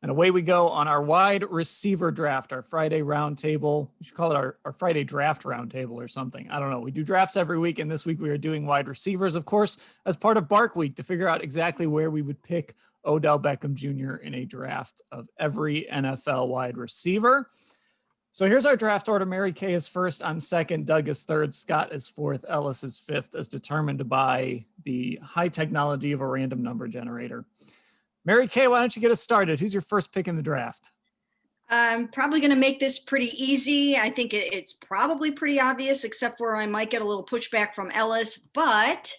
And away we go on our wide receiver draft, our Friday roundtable. We should call it our Friday draft roundtable or something. I don't know. We do drafts every week, and this week we are doing wide receivers, of course, as part of Bark Week to figure out exactly where we would pick Odell Beckham Jr. in a draft of every NFL wide receiver. So here's our draft order. Mary Kay is first. I'm second. Doug is third. Scott is fourth. Ellis is fifth, as determined by the high technology of a random number generator. Mary Kay, why don't you get us started? Who's your first pick in the draft? I'm probably going to make this pretty easy. I think it's probably pretty obvious, except for I might get a little pushback from Ellis, but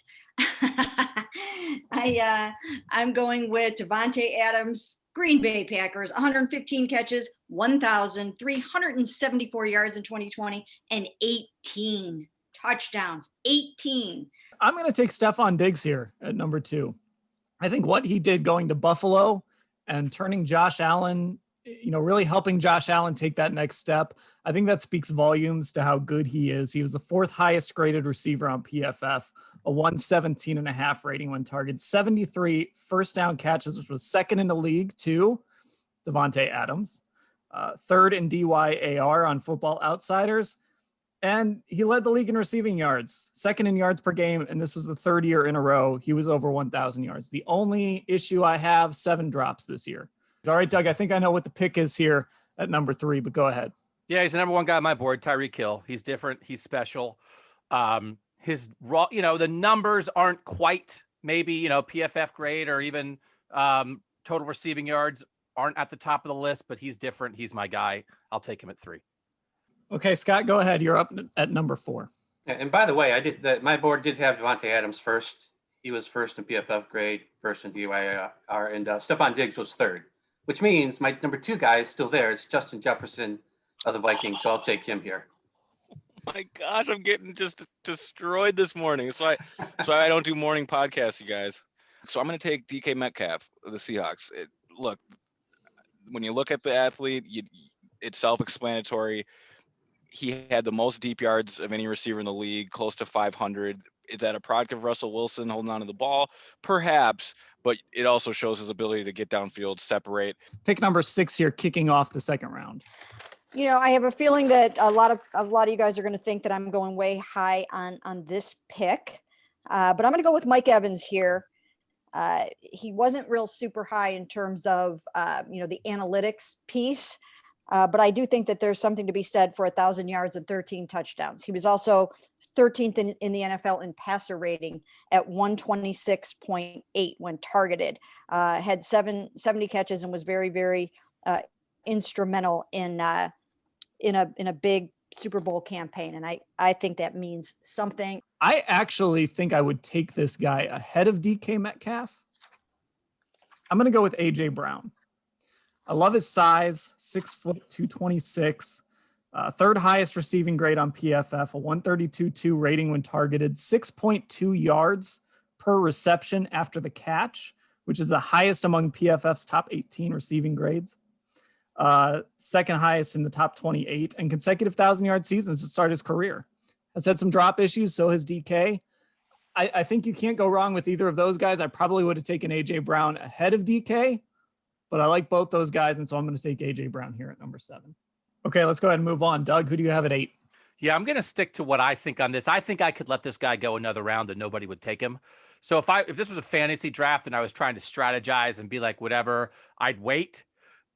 I'm going with Davante Adams, Green Bay Packers, 115 catches, 1,374 yards in 2020, and 18 touchdowns. 18. I'm going to take Stephon Diggs here at number 2. I think what he did going to Buffalo and turning Josh Allen, really helping Josh Allen take that next step, I think that speaks volumes to how good he is. He was the 4th highest graded receiver on PFF, a 117.5 rating when targeted, 73 first down catches, which was second in the league to Davante Adams, third in DYAR on Football Outsiders. And he led the league in receiving yards, second in yards per game, and this was the 3rd year in a row he was over 1,000 yards. The only issue I have, 7 drops this year. All right, Doug, I think I know what the pick is here at number 3, but go ahead. Yeah, he's the number 1 guy on my board, Tyreek Hill. He's different. He's special. His raw, the numbers aren't quite maybe, PFF grade or even total receiving yards aren't at the top of the list, but he's different. He's my guy. I'll take him at 3. Okay, Scott, go ahead. You're up at number 4. And by the way, my board did have Davante Adams first. He was first in PFF grade, first in DYR, and Stephon Diggs was 3rd, which means my number 2 guy is still there. It's Justin Jefferson of the Vikings, so I'll take him here. My gosh, I'm getting just destroyed this morning. That's why I don't do morning podcasts, you guys. So I'm going to take DK Metcalf of the Seahawks. Look, when you look at the athlete, it's self-explanatory. He had the most deep yards of any receiver in the league, close to 500. Is that a product of Russell Wilson holding on to the ball? Perhaps, but it also shows his ability to get downfield, separate. Pick number 6 here, kicking off the second round. I have a feeling that a lot of you guys are going to think that I'm going way high on this pick, but I'm going to go with Mike Evans here. He wasn't real super high in terms of the analytics piece. But I do think that there's something to be said for 1,000 yards and 13 touchdowns. He was also 13th in the NFL in passer rating at 126.8 when targeted. Had 70 catches and was very, very instrumental in a big Super Bowl campaign. And I think that means something. I actually think I would take this guy ahead of DK Metcalf. I'm going to go with AJ Brown. I love his size, 6 foot, 226, 3rd highest receiving grade on PFF, a 132.2 rating when targeted, 6.2 yards per reception after the catch, which is the highest among PFF's top 18 receiving grades, 2nd highest in the top 28, and consecutive 1,000-yard seasons to start his career. Has had some drop issues, so has DK. I think you can't go wrong with either of those guys. I probably would have taken AJ Brown ahead of DK, but I like both those guys, and so I'm going to take A.J. Brown here at number 7. Okay, let's go ahead and move on. Doug, who do you have at 8? Yeah, I'm going to stick to what I think on this. I think I could let this guy go another round and nobody would take him. So if this was a fantasy draft and I was trying to strategize and be like, whatever, I'd wait.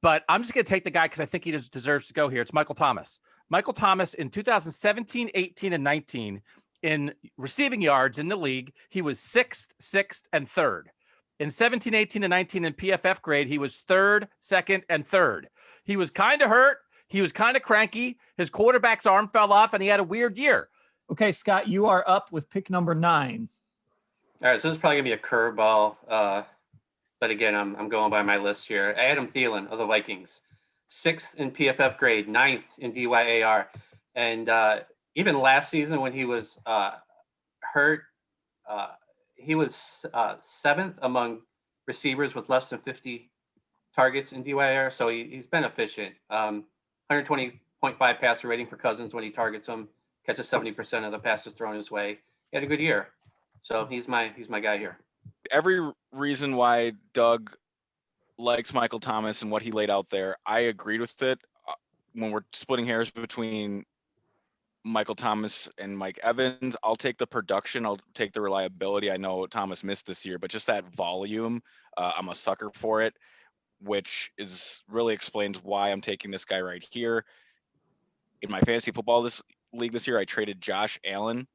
But I'm just going to take the guy because I think he deserves to go here. It's Michael Thomas. Michael Thomas in 2017, 18, and 19 in receiving yards in the league, he was 6th, and 3rd. In 17, 18, and 19 in PFF grade, he was 3rd, 2nd, and 3rd. He was kind of hurt. He was kind of cranky. His quarterback's arm fell off, and he had a weird year. Okay, Scott, you are up with pick number 9. All right, so this is probably going to be a curveball. But again, I'm going by my list here. Adam Thielen of the Vikings, 6th in PFF grade, 9th in DYAR. And even last season when he was hurt, he was 7th among receivers with less than 50 targets in DYAR. So he's been efficient. 120.5 passer rating for Cousins when he targets him, catches 70% of the passes thrown his way. He had a good year. So he's my guy here. Every reason why Doug likes Michael Thomas and what he laid out there. I agreed with it. When we're splitting hairs between Michael Thomas and Mike Evans, I'll take the production. I'll take the reliability. I know Thomas missed this year, but just that volume, I'm a sucker for it, which is really explains why I'm taking this guy right here. In my fantasy football league this year, I traded Josh Allen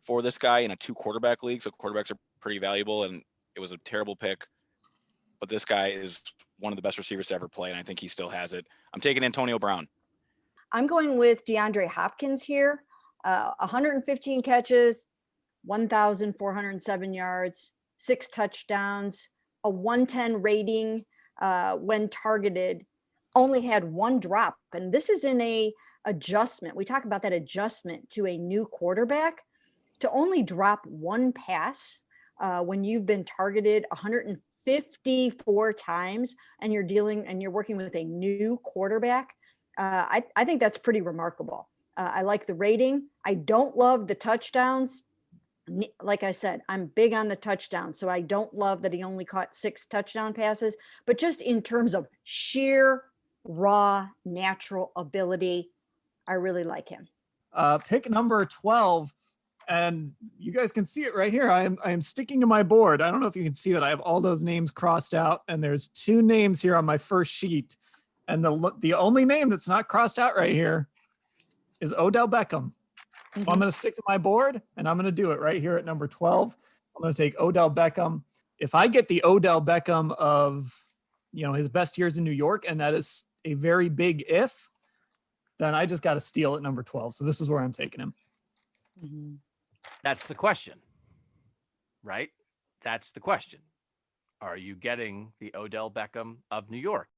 for this guy in a 2-quarterback league. So quarterbacks are pretty valuable, and it was a terrible pick. But this guy is one of the best receivers to ever play, and I think he still has it. I'm taking Antonio Brown. I'm going with DeAndre Hopkins here. 115 catches, 1,407 yards, 6 touchdowns, a 110 rating when targeted, only had 1 drop. And this is in a adjustment. We talk about that adjustment to a new quarterback. To only drop 1 pass when you've been targeted 154 times and you're working with a new quarterback. I think that's pretty remarkable. I like the rating. I don't love the touchdowns. Like I said, I'm big on the touchdowns, so I don't love that he only caught 6 touchdown passes. But just in terms of sheer, raw, natural ability, I really like him. Pick number 12. And you guys can see it right here. I am sticking to my board. I don't know if you can see that. I have all those names crossed out, and there's 2 names here on my first sheet. And the only name that's not crossed out right here is Odell Beckham. So I'm going to stick to my board, and I'm going to do it right here at number 12. I'm going to take Odell Beckham. If I get the Odell Beckham of, his best years in New York, and that is a very big if, then I just got to steal at number 12. So this is where I'm taking him. Mm-hmm. That's the question, right? That's the question. Are you getting the Odell Beckham of New York?